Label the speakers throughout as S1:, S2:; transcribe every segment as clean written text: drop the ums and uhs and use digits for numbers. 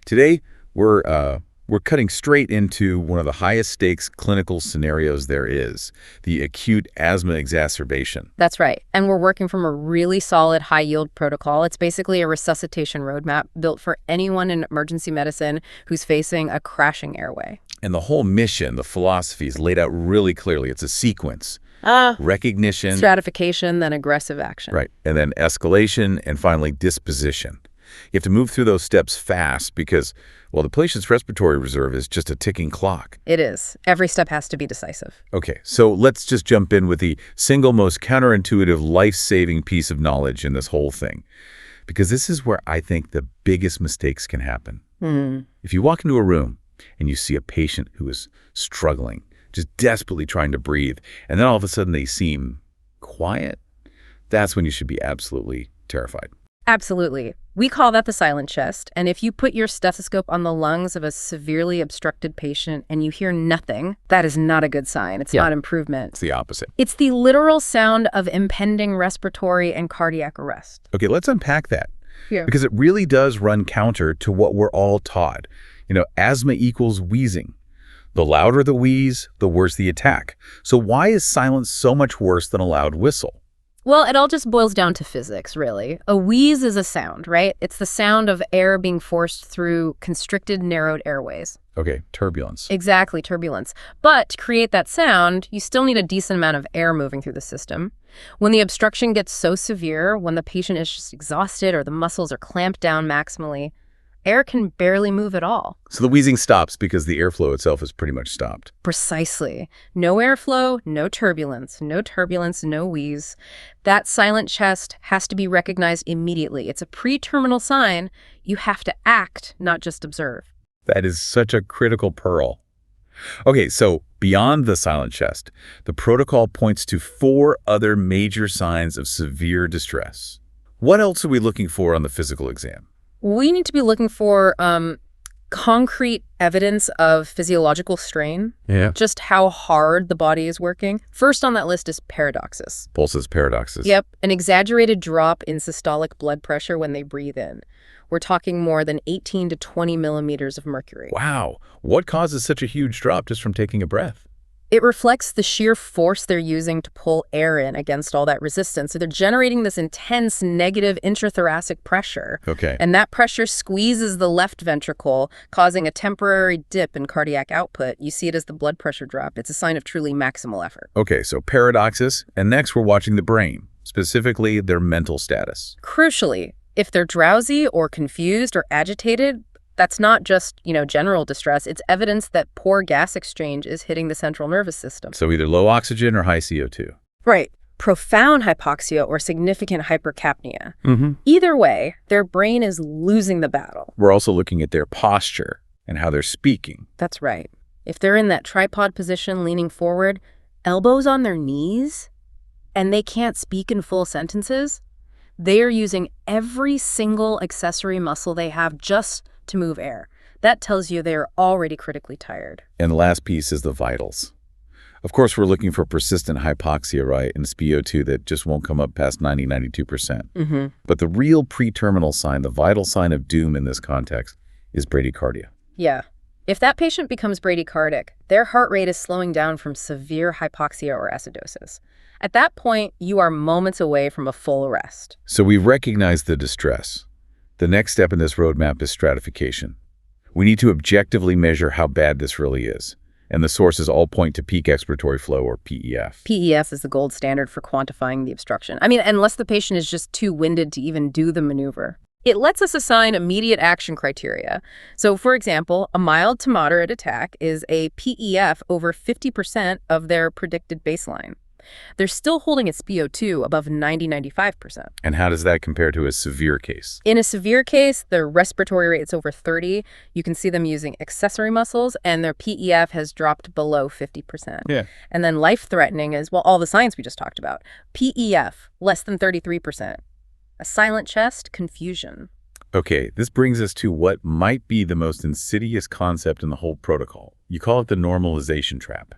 S1: Today, we're cutting straight into one of the highest stakes clinical scenarios there is, the acute asthma exacerbation.
S2: That's right. And we're working from a really solid high-yield protocol. It's basically a resuscitation roadmap built for anyone in emergency medicine who's facing a crashing airway.
S1: And the whole mission, the philosophy is laid out really clearly. It's a sequence. Recognition.
S2: Stratification, then aggressive action.
S1: Right. And then escalation, and finally disposition. You have to move through those steps fast because, well, the patient's respiratory reserve is just a ticking clock.
S2: It is. Every step has to be decisive.
S1: Okay, so let's just jump in with the single most counterintuitive, life-saving piece of knowledge in this whole thing. Because this is where I think the biggest mistakes can happen. If you walk into a room and you see a patient who is struggling, just desperately trying to breathe, and then all of a sudden they seem quiet, that's when you should be absolutely terrified.
S2: Absolutely. We call that the silent chest. And if you put your stethoscope on the lungs of a severely obstructed patient and you hear nothing, that is not a good sign. It's not improvement.
S1: It's the opposite.
S2: It's the literal sound of impending respiratory and cardiac arrest.
S1: Okay, let's unpack that.
S2: Yeah.
S1: Because it really does run counter to what we're all taught. You know, asthma equals wheezing. The louder the wheeze, the worse the attack. So why is silence so much worse than a loud whistle?
S2: Well, it all just boils down to physics, really. A wheeze is a sound, right? It's the sound of air being forced through constricted, narrowed airways.
S1: Okay, turbulence.
S2: Exactly, turbulence. But to create that sound, you still need a decent amount of air moving through the system. When the obstruction gets so severe, when the patient is just exhausted or the muscles are clamped down maximally, air can barely move at all.
S1: So the wheezing stops because the airflow itself is pretty much stopped.
S2: Precisely. No airflow, no turbulence, no wheeze. That silent chest has to be recognized immediately. It's a pre-terminal sign. You have to act, not just observe.
S1: That is such a critical pearl. Okay, so beyond the silent chest, the protocol points to 4 other major signs of severe distress. What else are we looking for on the physical exam?
S2: We need to be looking for concrete evidence of physiological strain, just how hard the body is working. First on that list is paradoxis.
S1: Pulses, paradoxis.
S2: Yep, an exaggerated drop in systolic blood pressure when they breathe in. We're talking more than 18 to 20 millimeters of mercury.
S1: Wow. What causes such a huge drop just from taking a breath?
S2: It reflects the sheer force they're using to pull air in against all that resistance. So they're generating this intense negative intrathoracic pressure.
S1: Okay.
S2: And that pressure squeezes the left ventricle, causing a temporary dip in cardiac output. You see it as the blood pressure drop. It's a sign of truly maximal effort.
S1: Okay, so paradoxis. And next we're watching the brain, specifically their mental status.
S2: Crucially, if they're drowsy or confused or agitated, that's not just, general distress. It's evidence that poor gas exchange is hitting the central nervous system.
S1: So either low oxygen or high CO2.
S2: Right. Profound hypoxia or significant hypercapnia. Either way, their brain is losing the battle.
S1: We're also looking at their posture and how they're speaking.
S2: That's right. If they're in that tripod position leaning forward, elbows on their knees, and they can't speak in full sentences, they are using every single accessory muscle they have just to move air. That tells you they are already critically tired.
S1: And the last piece is the vitals. Of course, we're looking for persistent hypoxia, right, and SpO2 that just won't come up past 92%. But the real pre-terminal sign, the vital sign of doom in this context, is bradycardia.
S2: Yeah. If that patient becomes bradycardic, their heart rate is slowing down from severe hypoxia or acidosis. At that point, you are moments away from a full arrest.
S1: So we recognize the distress. The next step in this roadmap is stratification. We need to objectively measure how bad this really is. And the sources all point to peak expiratory flow, or PEF.
S2: PEF is the gold standard for quantifying the obstruction. Unless the patient is just too winded to even do the maneuver. It lets us assign immediate action criteria. So, for example, a mild to moderate attack is a PEF over 50% of their predicted baseline. They're still holding its SpO2 above 90–95%.
S1: And how does that compare to a severe case?
S2: In a severe case, their respiratory rate is over 30. You can see them using accessory muscles, and their PEF has dropped below 50%.
S1: Yeah.
S2: And then life-threatening is, all the signs we just talked about. PEF, less than 33%. A silent chest, confusion.
S1: Okay, this brings us to what might be the most insidious concept in the whole protocol. You call it the normalization trap.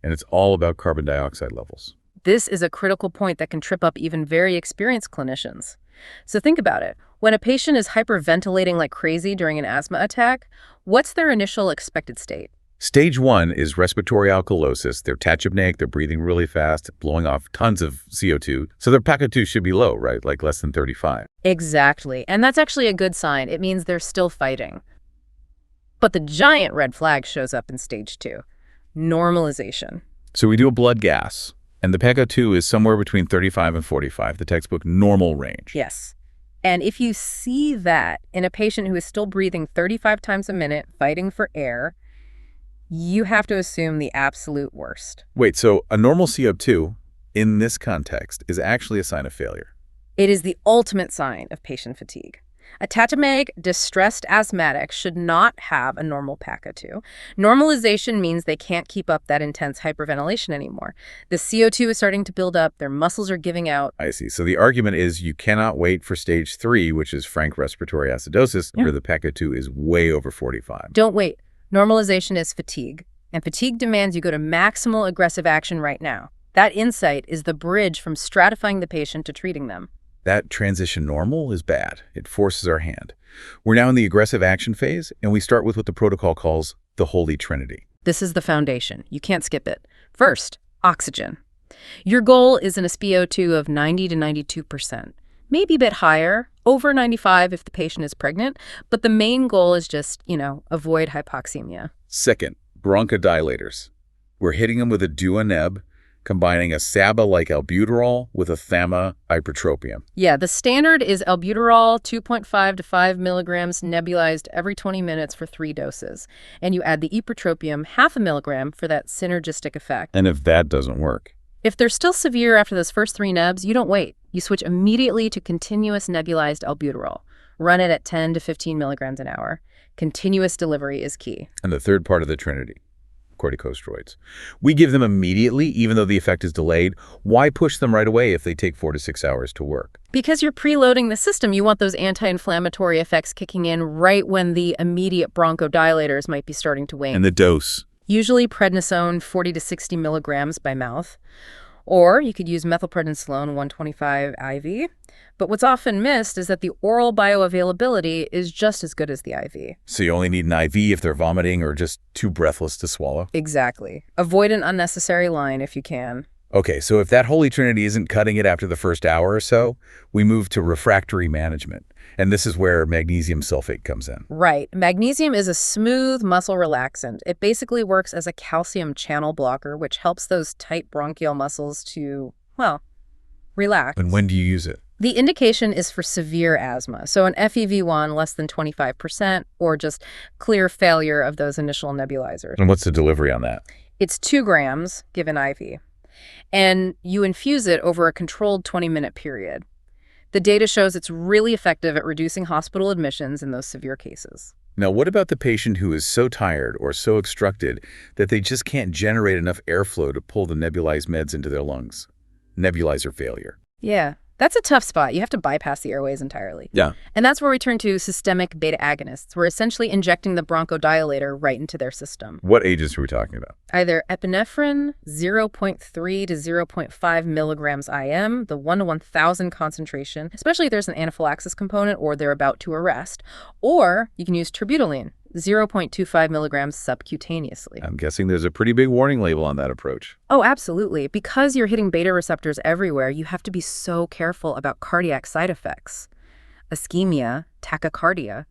S1: And it's all about carbon dioxide levels.
S2: This is a critical point that can trip up even very experienced clinicians. So think about it. When a patient is hyperventilating like crazy during an asthma attack, what's their initial expected state?
S1: Stage 1 is respiratory alkalosis. They're tachypneic, they're breathing really fast, blowing off tons of CO2. So their PaCa2 should be low, right? Like less than 35.
S2: Exactly. And that's actually a good sign. It means they're still fighting. But the giant red flag shows up in stage 2, normalization.
S1: So we do a blood gas, and the PaCa2 is somewhere between 35 and 45, the textbook normal range.
S2: Yes. And if you see that in a patient who is still breathing 35 times a minute, fighting for air, you have to assume the absolute worst.
S1: Wait, so a normal CO2 in this context is actually a sign of failure?
S2: It is the ultimate sign of patient fatigue. A tachypneic, distressed asthmatic should not have a normal PaCa2. Normalization means they can't keep up that intense hyperventilation anymore. The CO2 is starting to build up, their muscles are giving out.
S1: I see. So the argument is you cannot wait for stage 3, which is frank respiratory acidosis, where the PaCa2 is way over 45.
S2: Don't wait. Normalization is fatigue, and fatigue demands you go to maximal aggressive action right now. That insight is the bridge from stratifying the patient to treating them.
S1: That transition normal is bad. It forces our hand. We're now in the aggressive action phase, and we start with what the protocol calls the Holy Trinity.
S2: This is the foundation. You can't skip it. First, oxygen. Your goal is an SpO2 of 90 to 92%. Maybe a bit higher, over 95 if the patient is pregnant, but the main goal is just, avoid hypoxemia.
S1: Second, bronchodilators. We're hitting them with a DUA-neb, combining a SABA like albuterol with a THAMA ipratropium.
S2: Yeah, the standard is albuterol 2.5 to 5 milligrams nebulized every 20 minutes for 3 doses. And you add the ipratropium, half a milligram, for that synergistic effect.
S1: And if that doesn't work?
S2: If they're still severe after those first 3 nebs, you don't wait. You switch immediately to continuous nebulized albuterol. Run it at 10 to 15 milligrams an hour. Continuous delivery is key.
S1: And the third part of the Trinity, corticosteroids. We give them immediately, even though the effect is delayed. Why push them right away if they take 4 to 6 hours to work?
S2: Because you're preloading the system. You want those anti-inflammatory effects kicking in right when the immediate bronchodilators might be starting to wane.
S1: And the dose?
S2: Usually prednisone 40 to 60 milligrams by mouth. Or you could use methylprednisolone 125 IV. But what's often missed is that the oral bioavailability is just as good as the IV.
S1: So you only need an IV if they're vomiting or just too breathless to swallow?
S2: Exactly. Avoid an unnecessary line if you can.
S1: Okay, so if that Holy Trinity isn't cutting it after the first hour or so, we move to refractory management. And this is where magnesium sulfate comes in.
S2: Right. Magnesium is a smooth muscle relaxant. It basically works as a calcium channel blocker, which helps those tight bronchial muscles to, relax.
S1: And when do you use it?
S2: The indication is for severe asthma, so an FEV1 less than 25% or just clear failure of those initial nebulizers.
S1: And what's the delivery on that?
S2: It's 2 grams given IV, and you infuse it over a controlled 20-minute period. The data shows it's really effective at reducing hospital admissions in those severe cases.
S1: Now, what about the patient who is so tired or so obstructed that they just can't generate enough airflow to pull the nebulized meds into their lungs? Nebulizer failure.
S2: Yeah. That's a tough spot. You have to bypass the airways entirely.
S1: Yeah. And
S2: that's where we turn to systemic beta agonists. We're essentially injecting the bronchodilator right into their system.
S1: What agents are we talking about?
S2: Either epinephrine, 0.3 to 0.5 milligrams IM, the 1 to 1,000 concentration, especially if there's an anaphylaxis component or they're about to arrest. Or you can use terbutaline, 0.25 milligrams subcutaneously.
S1: I'm guessing there's a pretty big warning label on that approach.
S2: Oh, absolutely. Because you're hitting beta receptors everywhere, you have to be so careful about cardiac side effects. Ischemia, tachycardia,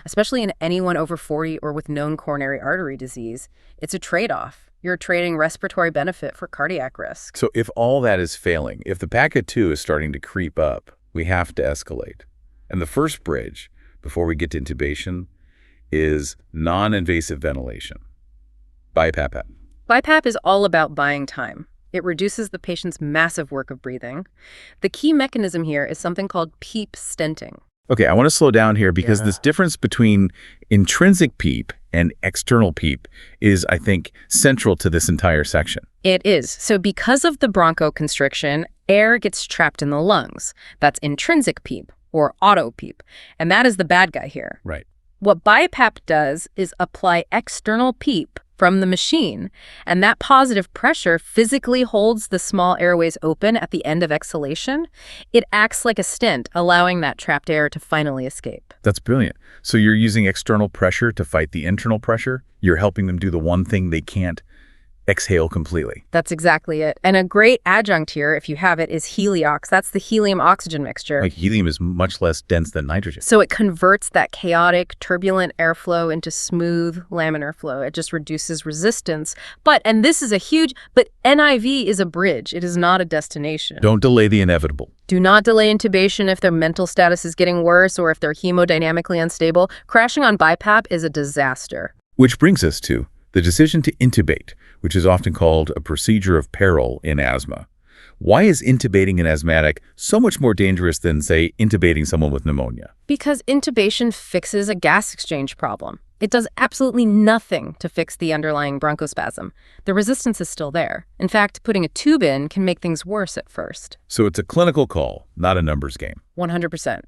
S2: especially in anyone over 40 or with known coronary artery disease. It's a trade-off. You're trading respiratory benefit for cardiac risk.
S1: So if all that is failing, if the PaCa2 is starting to creep up, we have to escalate. And the first bridge, before we get to intubation, is non-invasive ventilation. BiPAP.
S2: BiPAP is all about buying time. It reduces the patient's massive work of breathing. The key mechanism here is something called PEEP stenting.
S1: Okay, I want to slow down here because this difference between intrinsic PEEP and external PEEP is, I think, central to this entire section.
S2: It is. So because of the bronchoconstriction, air gets trapped in the lungs. That's intrinsic PEEP or auto PEEP. And that is the bad guy here.
S1: Right.
S2: What BiPAP does is apply external PEEP from the machine. And that positive pressure physically holds the small airways open at the end of exhalation. It acts like a stent, allowing that trapped air to finally escape.
S1: That's brilliant. So you're using external pressure to fight the internal pressure? You're helping them do the one thing they can't exhale completely.
S2: That's exactly it. And a great adjunct here, if you have it, is heliox. That's the helium-oxygen mixture.
S1: Like helium is much less dense than nitrogen.
S2: So it converts that chaotic, turbulent airflow into smooth, laminar flow. It just reduces resistance. And this is a huge, but NIV is a bridge. It is not a destination.
S1: Don't delay the inevitable.
S2: Do not delay intubation if their mental status is getting worse or if they're hemodynamically unstable. Crashing on BiPAP is a disaster.
S1: Which brings us to the decision to intubate, which is often called a procedure of peril in asthma. Why is intubating an asthmatic so much more dangerous than, say, intubating someone with pneumonia?
S2: Because intubation fixes a gas exchange problem. It does absolutely nothing to fix the underlying bronchospasm. The resistance is still there. In fact, putting a tube in can make things worse at first.
S1: So it's a clinical call, not a numbers game.
S2: 100%.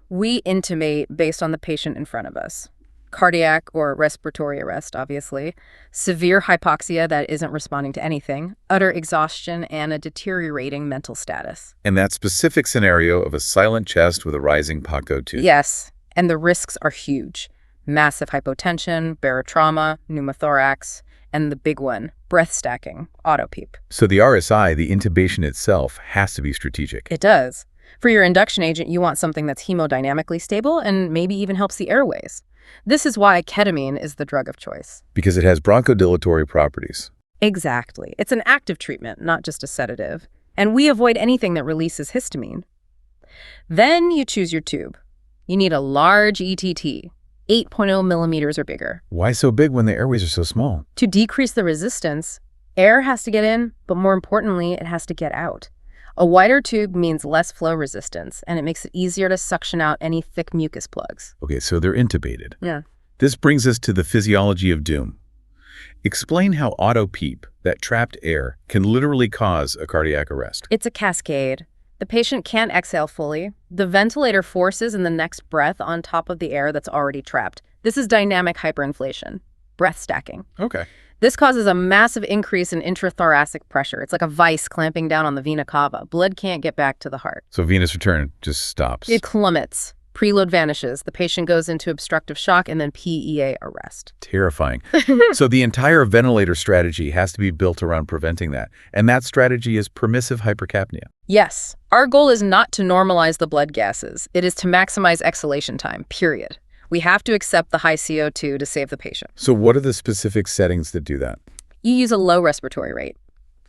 S2: We intubate based on the patient in front of us. Cardiac or respiratory arrest, obviously, severe hypoxia that isn't responding to anything, utter exhaustion, and a deteriorating mental status.
S1: And that specific scenario of a silent chest with a rising POCO tube.
S2: Yes, and the risks are huge. Massive hypotension, barotrauma, pneumothorax, and the big one, breath stacking, auto-PEEP.
S1: So the RSI, the intubation itself, has to be strategic.
S2: It does. For your induction agent, you want something that's hemodynamically stable and maybe even helps the airways. This is why ketamine is the drug of choice.
S1: Because it has bronchodilatory properties.
S2: Exactly. It's an active treatment, not just a sedative. And we avoid anything that releases histamine. Then you choose your tube. You need a large ETT, 8.0 millimeters or bigger.
S1: Why so big when the airways are so small?
S2: To decrease the resistance, air has to get in, but more importantly, it has to get out. A wider tube means less flow resistance, and it makes it easier to suction out any thick mucus plugs.
S1: Okay, so they're intubated.
S2: Yeah.
S1: This brings us to the physiology of doom. Explain how auto-PEEP, that trapped air, can literally cause a cardiac arrest.
S2: It's a cascade. The patient can't exhale fully. The ventilator forces in the next breath on top of the air that's already trapped. This is dynamic hyperinflation, breath stacking.
S1: Okay.
S2: This causes a massive increase in intrathoracic pressure. It's like a vice clamping down on the vena cava. Blood can't get back to the heart.
S1: So venous return just stops.
S2: It plummets. Preload vanishes. The patient goes into obstructive shock and then PEA arrest.
S1: Terrifying. So the entire ventilator strategy has to be built around preventing that. And that strategy is permissive hypercapnia.
S2: Yes. Our goal is not to normalize the blood gases. It is to maximize exhalation time, period. We have to accept the high CO2 to save the patient.
S1: So what are the specific settings that do that?
S2: You use a low respiratory rate,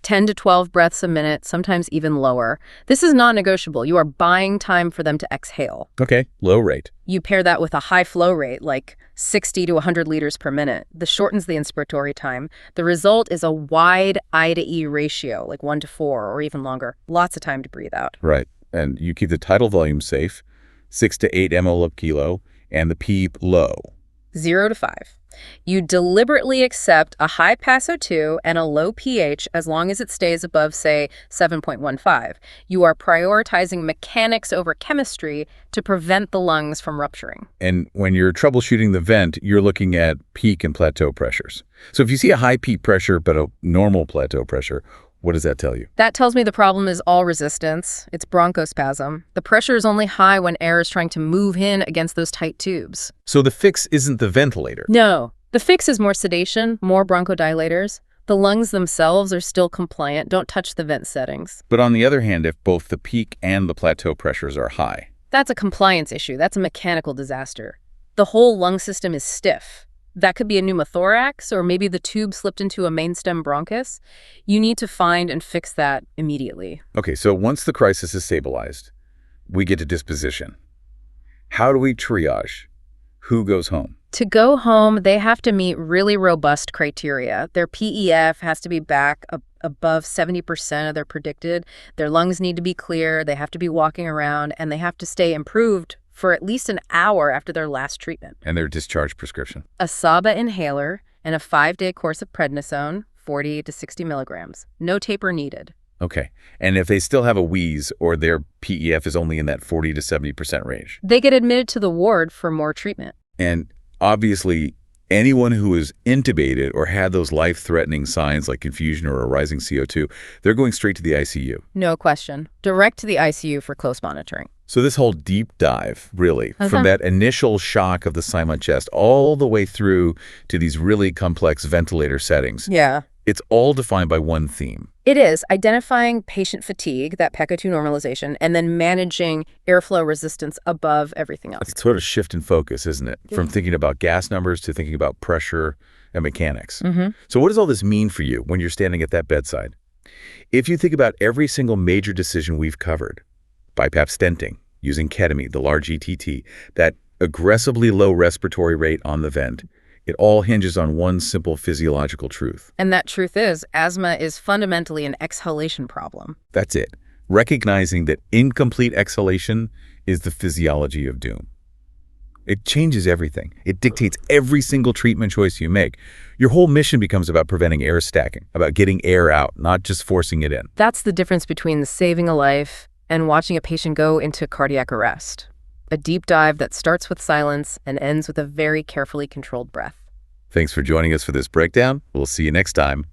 S2: 10 to 12 breaths a minute, sometimes even lower. This is non-negotiable. You are buying time for them to exhale.
S1: Okay, low rate.
S2: You pair that with a high flow rate, like 60 to 100 liters per minute. This shortens the inspiratory time. The result is a wide I to E ratio, like 1 to 4 or even longer. Lots of time to breathe out.
S1: Right. And you keep the tidal volume safe, 6 to 8 ml per kilo, and the PEEP low.
S2: 0 to 5. You deliberately accept a high PaSO2 and a low pH as long as it stays above, say, 7.15. You are prioritizing mechanics over chemistry to prevent the lungs from rupturing.
S1: And when you're troubleshooting the vent, you're looking at peak and plateau pressures. So if you see a high peak pressure but a normal plateau pressure, what does that tell you?
S2: That tells me the problem is all resistance. It's bronchospasm. The pressure is only high when air is trying to move in against those tight tubes.
S1: So the fix isn't the ventilator?
S2: No. The fix is more sedation, more bronchodilators. The lungs themselves are still compliant. Don't touch the vent settings.
S1: But on the other hand, if both the peak and the plateau pressures are high?
S2: That's a compliance issue. That's a mechanical disaster. The whole lung system is stiff. That could be a pneumothorax, or maybe the tube slipped into a mainstem bronchus. You need to find and fix that immediately.
S1: Okay, so once the crisis is stabilized, we get to disposition. How do we triage? Who goes home?
S2: To go home, they have to meet really robust criteria. Their PEF has to be back above 70% of their predicted. Their lungs need to be clear. They have to be walking around, and they have to stay improved for at least an hour after their last treatment.
S1: And their discharge prescription? A
S2: SABA inhaler and a 5-day course of prednisone, 40 to 60 milligrams. No taper needed.
S1: Okay. And if they still have a wheeze or their PEF is only in that 40 to 70% range?
S2: They get admitted to the ward for more treatment.
S1: And obviously, Anyone who is intubated or had those life-threatening signs like confusion or a rising CO2, they're going straight to the ICU.
S2: No question. Direct to the ICU for close monitoring.
S1: So this whole deep dive, really, from that initial shock of the silent chest all the way through to these really complex ventilator settings.
S2: Yeah.
S1: It's all defined by one theme.
S2: It is identifying patient fatigue, that PECA2 normalization, and then managing airflow resistance above everything else.
S1: It's sort of shift in focus, isn't it? From thinking about gas numbers to thinking about pressure and mechanics. So what does all this mean for you when you're standing at that bedside? If you think about every single major decision we've covered, BiPAP stenting, using ketamine, the large ETT, that aggressively low respiratory rate on the vent, it all hinges on one simple physiological truth.
S2: And that truth is, asthma is fundamentally an exhalation problem.
S1: That's it. Recognizing that incomplete exhalation is the physiology of doom. It changes everything. It dictates every single treatment choice you make. Your whole mission becomes about preventing air stacking, about getting air out, not just forcing it in.
S2: That's the difference between saving a life and watching a patient go into cardiac arrest. A deep dive that starts with silence and ends with a very carefully controlled breath.
S1: Thanks for joining us for this breakdown. We'll see you next time.